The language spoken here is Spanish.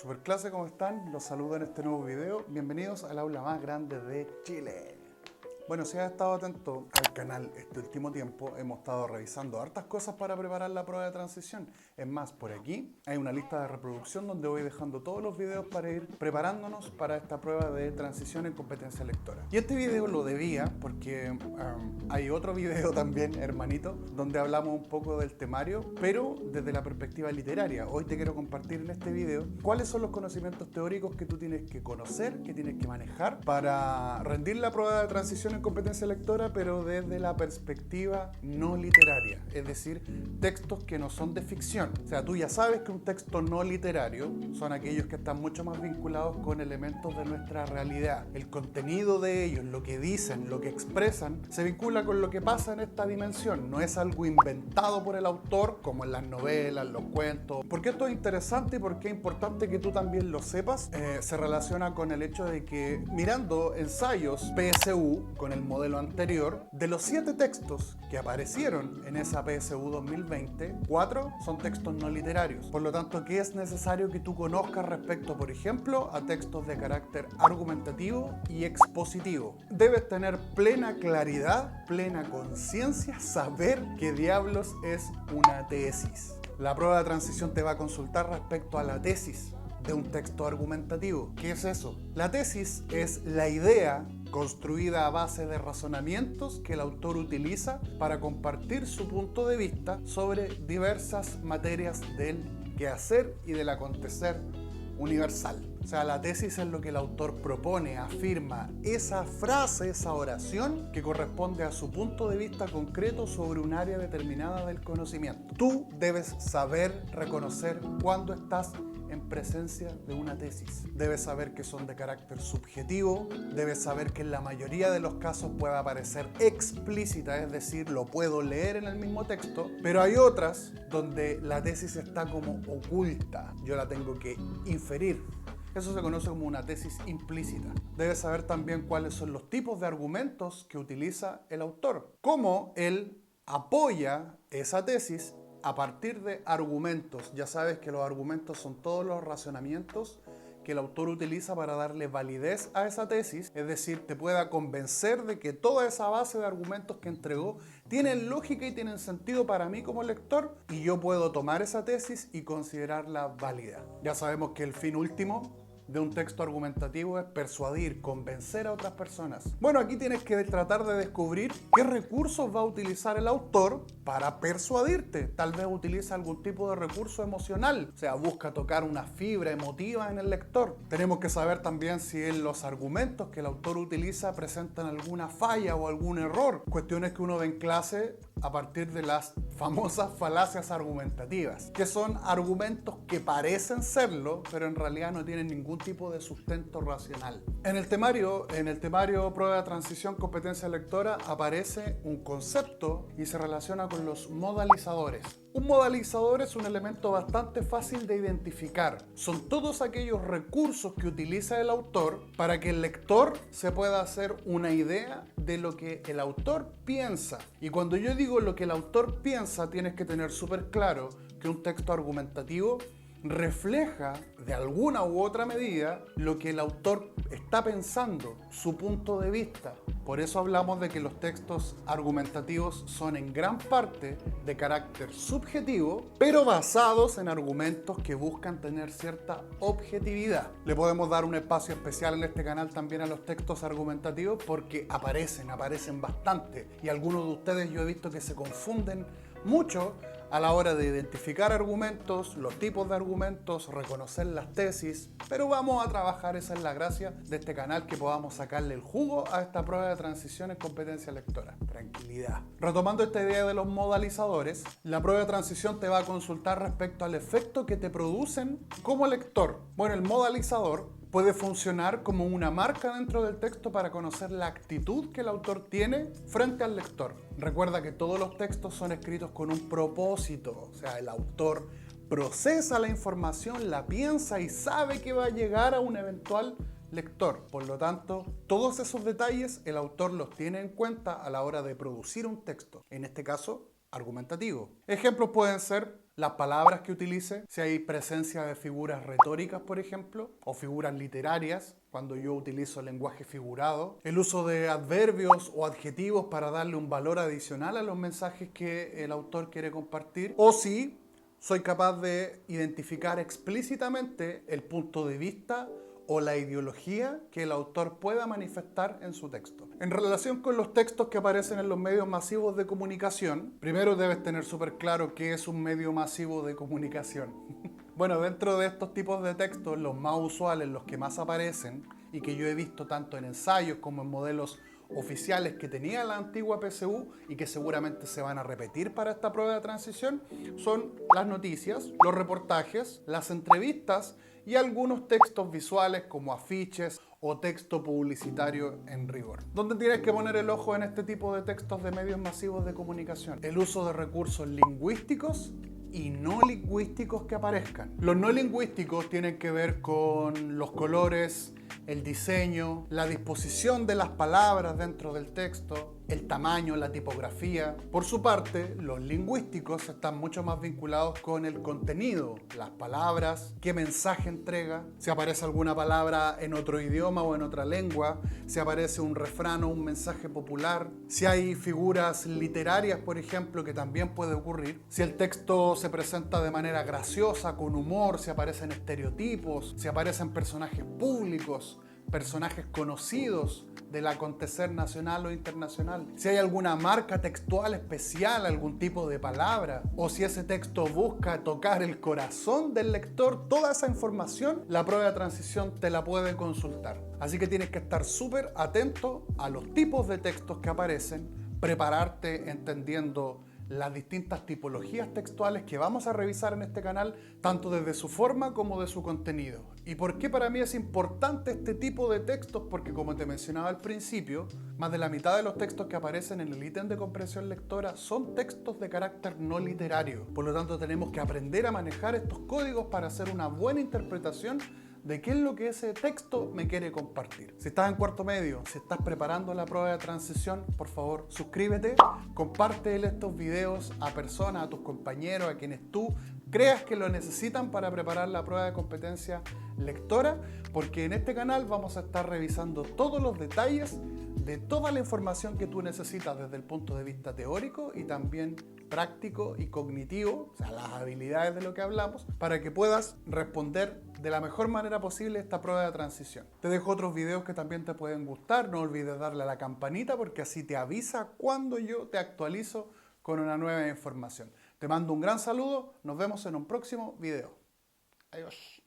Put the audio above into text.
Superclase, ¿cómo están? Los saludo en este nuevo video. Bienvenidos al aula más grande de Chile. Bueno, si has estado atento al canal este último tiempo, hemos estado revisando hartas cosas para preparar la prueba de transición. Es más, por aquí hay una lista de reproducción donde voy dejando todos los videos para ir preparándonos para esta prueba de transición en competencia lectora. Y este video lo debía porque hay otro video también, hermanito, donde hablamos un poco del temario, pero desde la perspectiva literaria. Hoy te quiero compartir en este video cuáles son los conocimientos teóricos que tú tienes que conocer, que tienes que manejar para rendir la prueba de transición en competencia lectora, pero desde la perspectiva no literaria, es decir, textos que no son de ficción. O sea, tú ya sabes que un texto no literario son aquellos que están mucho más vinculados con elementos de nuestra realidad. El contenido de ellos, lo que dicen, lo que expresan, se vincula con lo que pasa en esta dimensión. No es algo inventado por el autor, como en las novelas, los cuentos. ¿Por qué esto es interesante y por qué es importante que tú también lo sepas? Se relaciona con el hecho de que mirando ensayos PSU, con el modelo anterior, de los 7 textos que aparecieron en esa PSU 2020, 4 son textos no literarios. Por lo tanto, ¿qué es necesario que tú conozcas respecto, por ejemplo, a textos de carácter argumentativo y expositivo? Debes tener plena claridad, plena conciencia, saber qué diablos es una tesis. La prueba de transición te va a consultar respecto a la tesis de un texto argumentativo. ¿Qué es eso? La tesis es la idea construida a base de razonamientos que el autor utiliza para compartir su punto de vista sobre diversas materias del quehacer y del acontecer universal. O sea, la tesis es lo que el autor propone, afirma, esa frase, esa oración que corresponde a su punto de vista concreto sobre un área determinada del conocimiento. Tú debes saber reconocer cuando estás en presencia de una tesis. Debes saber que son de carácter subjetivo, debes saber que en la mayoría de los casos puede aparecer explícita, es decir, lo puedo leer en el mismo texto, pero hay otras donde la tesis está como oculta, yo la tengo que inferir. Eso se conoce como una tesis implícita. Debes saber también cuáles son los tipos de argumentos que utiliza el autor, cómo él apoya esa tesis a partir de argumentos. Ya sabes que los argumentos son todos los razonamientos que el autor utiliza para darle validez a esa tesis, es decir, te pueda convencer de que toda esa base de argumentos que entregó tienen lógica y tienen sentido para mí como lector y yo puedo tomar esa tesis y considerarla válida. Ya sabemos que el fin último de un texto argumentativo es persuadir, convencer a otras personas. Bueno, aquí tienes que tratar de descubrir qué recursos va a utilizar el autor para persuadirte. Tal vez utiliza algún tipo de recurso emocional, o sea, busca tocar una fibra emotiva en el lector. Tenemos que saber también si en los argumentos que el autor utiliza presentan alguna falla o algún error. Cuestiones que uno ve en clase a partir de las famosas falacias argumentativas, que son argumentos que parecen serlo, pero en realidad no tienen ningún tipo de sustento racional. En el temario Prueba de Transición Competencia Lectora aparece un concepto y se relaciona con los modalizadores. Un modalizador es un elemento bastante fácil de identificar. Son todos aquellos recursos que utiliza el autor para que el lector se pueda hacer una idea de lo que el autor piensa. Y cuando yo digo lo que el autor piensa, tienes que tener súper claro que un texto argumentativo refleja de alguna u otra medida lo que el autor está pensando, su punto de vista. Por eso hablamos de que los textos argumentativos son en gran parte de carácter subjetivo, pero basados en argumentos que buscan tener cierta objetividad. Le podemos dar un espacio especial en este canal también a los textos argumentativos porque aparecen bastante. Y algunos de ustedes yo he visto que se confunden mucho a la hora de identificar argumentos, los tipos de argumentos, reconocer las tesis, pero vamos a trabajar, esa es la gracia de este canal, que podamos sacarle el jugo a esta prueba de transición en competencia lectora. Tranquilidad. Retomando esta idea de los modalizadores, la prueba de transición te va a consultar respecto al efecto que te producen como lector. Bueno, el modalizador puede funcionar como una marca dentro del texto para conocer la actitud que el autor tiene frente al lector. Recuerda que todos los textos son escritos con un propósito, o sea, el autor procesa la información, la piensa y sabe que va a llegar a un eventual lector. Por lo tanto, todos esos detalles el autor los tiene en cuenta a la hora de producir un texto, en este caso, argumentativo. Ejemplos pueden ser las palabras que utilice, si hay presencia de figuras retóricas, por ejemplo, o figuras literarias, cuando yo utilizo lenguaje figurado, el uso de adverbios o adjetivos para darle un valor adicional a los mensajes que el autor quiere compartir, o si soy capaz de identificar explícitamente el punto de vista o la ideología que el autor pueda manifestar en su texto. En relación con los textos que aparecen en los medios masivos de comunicación, primero debes tener súper claro qué es un medio masivo de comunicación. Bueno, dentro de estos tipos de textos, los más usuales, los que más aparecen, y que yo he visto tanto en ensayos como en modelos oficiales que tenía la antigua PSU y que seguramente se van a repetir para esta prueba de transición, son las noticias, los reportajes, las entrevistas y algunos textos visuales como afiches o texto publicitario en rigor. ¿Dónde tienes que poner el ojo en este tipo de textos de medios masivos de comunicación? El uso de recursos lingüísticos y no lingüísticos que aparezcan. Los no lingüísticos tienen que ver con los colores, el diseño, la disposición de las palabras dentro del texto, el tamaño, la tipografía. Por su parte, los lingüísticos están mucho más vinculados con el contenido, las palabras, qué mensaje entrega, si aparece alguna palabra en otro idioma o en otra lengua, si aparece un refrán o un mensaje popular, si hay figuras literarias, por ejemplo, que también puede ocurrir, si el texto se presenta de manera graciosa, con humor, si aparecen estereotipos, si aparecen personajes públicos, personajes conocidos del acontecer nacional o internacional, si hay alguna marca textual especial, algún tipo de palabra, o si ese texto busca tocar el corazón del lector, toda esa información la prueba de transición te la puede consultar. Así que tienes que estar súper atento a los tipos de textos que aparecen, prepararte entendiendo las distintas tipologías textuales que vamos a revisar en este canal, tanto desde su forma como de su contenido. ¿Y por qué para mí es importante este tipo de textos? Porque como te mencionaba al principio, más de la mitad de los textos que aparecen en el ítem de comprensión lectora son textos de carácter no literario. Por lo tanto, tenemos que aprender a manejar estos códigos para hacer una buena interpretación de qué es lo que ese texto me quiere compartir. Si estás en cuarto medio, si estás preparando la prueba de transición, por favor, suscríbete, comparte estos videos a personas, a tus compañeros, a quienes tú creas que lo necesitan para preparar la prueba de competencia lectora, porque en este canal vamos a estar revisando todos los detalles de toda la información que tú necesitas desde el punto de vista teórico y también práctico y cognitivo, o sea, las habilidades de lo que hablamos, para que puedas responder de la mejor manera posible esta prueba de transición. Te dejo otros videos que también te pueden gustar, no olvides darle a la campanita porque así te avisa cuando yo te actualizo con una nueva información. Te mando un gran saludo, nos vemos en un próximo video. Adiós.